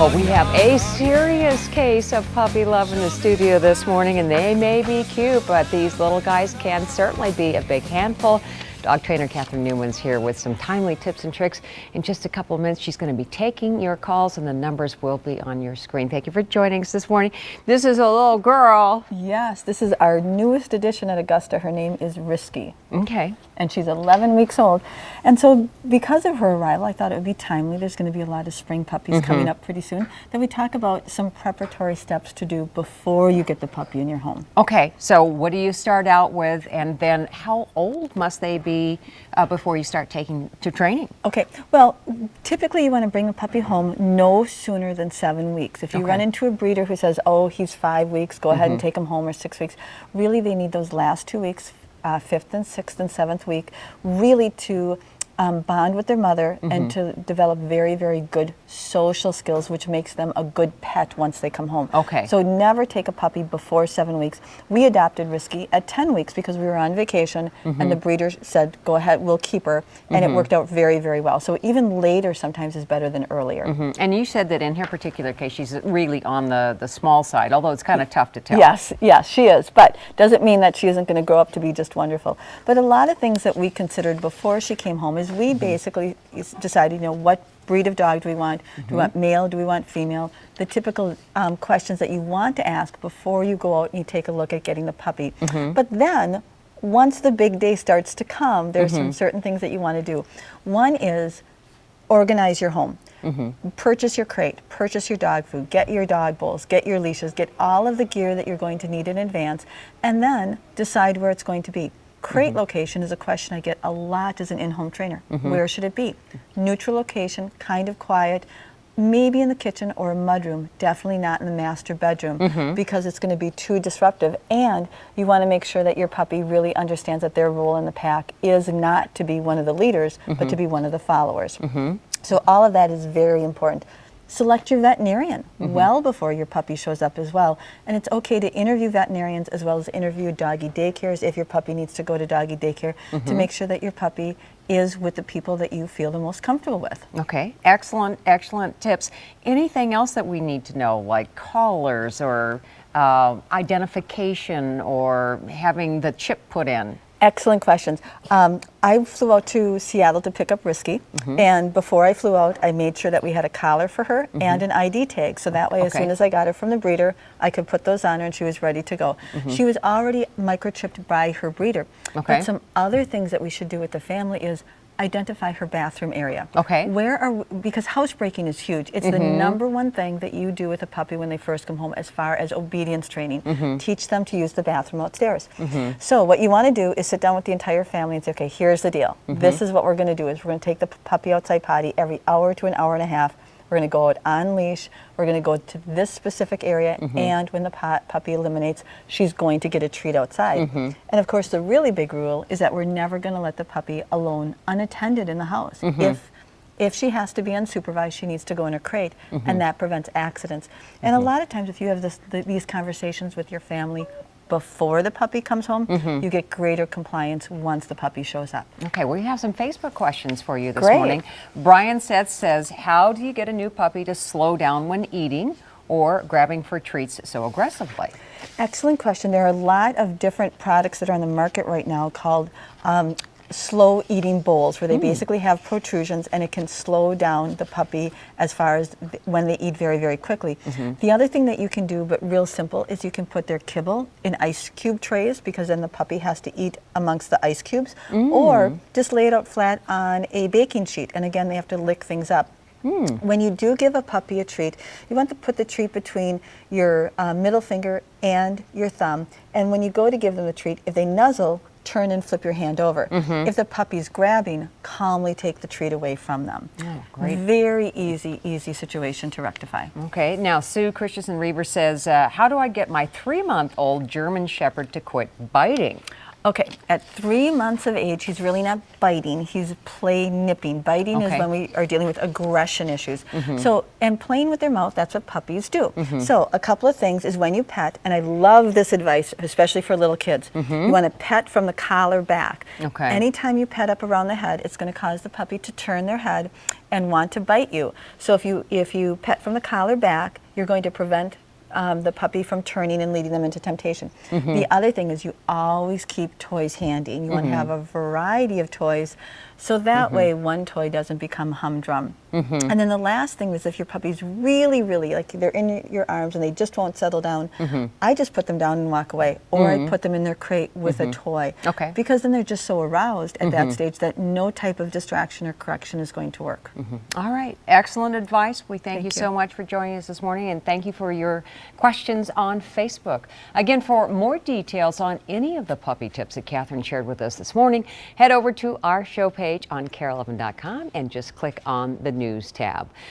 Well, we have a serious case of puppy love in the studio this morning, and they may be cute, but these little guys can certainly be a big handful. Dog trainer Catherine Newman's here with some timely tips and tricks. In just a couple of minutes, she's going to be taking your calls, and the numbers will be on your screen. Thank you for joining us this morning. This is a little girl. Yes, this is our newest addition at Augusta. Her name is Risky. Okay. And she's 11 weeks old. And so because of her arrival, I thought it would be timely. There's going to be a lot of spring puppies coming up pretty soon. That we talk about some preparatory steps to do before you get the puppy in your home. Okay, so what do you start out with, and then how old must they be before you start taking to training? Okay, well, typically you want to bring a puppy home no sooner than 7 weeks. If you run into a breeder who says, oh, he's 5 weeks, go ahead and take him home, or 6 weeks. Really, they need those last 2 weeks, 5th and 6th and 7th week, really to bond with their mother and to develop very, very good social skills, which makes them a good pet once they come home. Okay. So never take a puppy before 7 weeks. We adopted Risky at 10 weeks because we were on vacation and the breeder said, go ahead, we'll keep her. And it worked out very, very well. So even later sometimes is better than earlier. And you said that in her particular case, she's really on the small side, although it's kind of tough to tell. Yes, she is. But doesn't mean that she isn't going to grow up to be just wonderful. But a lot of things that we considered before she came home is we basically decided, what breed of dog do we want? Do we want male? Do we want female? The typical questions that you want to ask before you go out and you take a look at getting the puppy. But then, once the big day starts to come, there's some certain things that you want to do. One is organize your home. Purchase your crate, purchase your dog food, get your dog bowls, get your leashes, get all of the gear that you're going to need in advance, and then decide where it's going to be. Crate location is a question I get a lot as an in-home trainer. Where should it be? Neutral location, kind of quiet, maybe in the kitchen or a mudroom, definitely not in the master bedroom because it's going to be too disruptive, and you want to make sure that your puppy really understands that their role in the pack is not to be one of the leaders, but to be one of the followers. So all of that is very important. Select your veterinarian well before your puppy shows up as well. And it's okay to interview veterinarians as well as interview doggy daycares if your puppy needs to go to doggy daycare to make sure that your puppy is with the people that you feel the most comfortable with. Okay, excellent, excellent tips. Anything else that we need to know, like collars or identification or having the chip put in? Excellent questions. I flew out to Seattle to pick up Risky, and before I flew out, I made sure that we had a collar for her and an ID tag, so that way as soon as I got her from the breeder, I could put those on her and she was ready to go. She was already microchipped by her breeder. But some other things that we should do with the family is identify her bathroom area. Because housebreaking is huge. It's the number one thing that you do with a puppy when they first come home as far as obedience training. Teach them to use the bathroom upstairs. So what you want to do is sit down with the entire family and say, okay, here's the deal. This is what we're going to do is we're going to take the puppy outside potty every hour to an hour and a half. We're going to go out on leash. We're going to go to this specific area, and when the puppy eliminates, she's going to get a treat outside. And of course, the really big rule is that we're never going to let the puppy alone, unattended in the house. If she has to be unsupervised, she needs to go in a crate, and that prevents accidents. And a lot of times, if you have these conversations with your family before the puppy comes home, you get greater compliance once the puppy shows up. Okay, we have some Facebook questions for you this morning. Brian Seth says, how do you get a new puppy to slow down when eating or grabbing for treats so aggressively? Excellent question. There are a lot of different products that are on the market right now called slow eating bowls, where they basically have protrusions, and it can slow down the puppy as far as when they eat very, very quickly. The other thing that you can do, but real simple, is you can put their kibble in ice cube trays, because then the puppy has to eat amongst the ice cubes, or just lay it out flat on a baking sheet, and again they have to lick things up. When you do give a puppy a treat, you want to put the treat between your middle finger and your thumb, and when you go to give them the treat, if they nuzzle, turn and flip your hand over. If the puppy's grabbing, calmly take the treat away from them. Great. Very easy situation to rectify. Okay, now Sue Christensen Reaver says, how do I get my 3-month-old German Shepherd to quit biting? Okay, at 3 months of age, he's really not biting, he's play nipping. Biting is Okay. when we are dealing with aggression issues. So, and playing with their mouth, that's what puppies do. So, a couple of things is when you pet, and I love this advice, especially for little kids, you want to pet from the collar back. Okay. Anytime you pet up around the head, it's going to cause the puppy to turn their head and want to bite you. So, if you pet from the collar back, you're going to prevent the puppy from turning and leading them into temptation. The other thing is you always keep toys handy, and you want to have a variety of toys so that way one toy doesn't become humdrum. And then the last thing is if your puppy's really, really, like they're in your arms and they just won't settle down, I just put them down and walk away, or I put them in their crate with a toy. Okay. Because then they're just so aroused at that stage that no type of distraction or correction is going to work. All right, excellent advice. We thank you Thank so you. much for joining us this morning, and thank you for your questions on Facebook. Again, for more details on any of the puppy tips that Catherine shared with us this morning, head over to our show page on KARE11.com and just click on the News tab.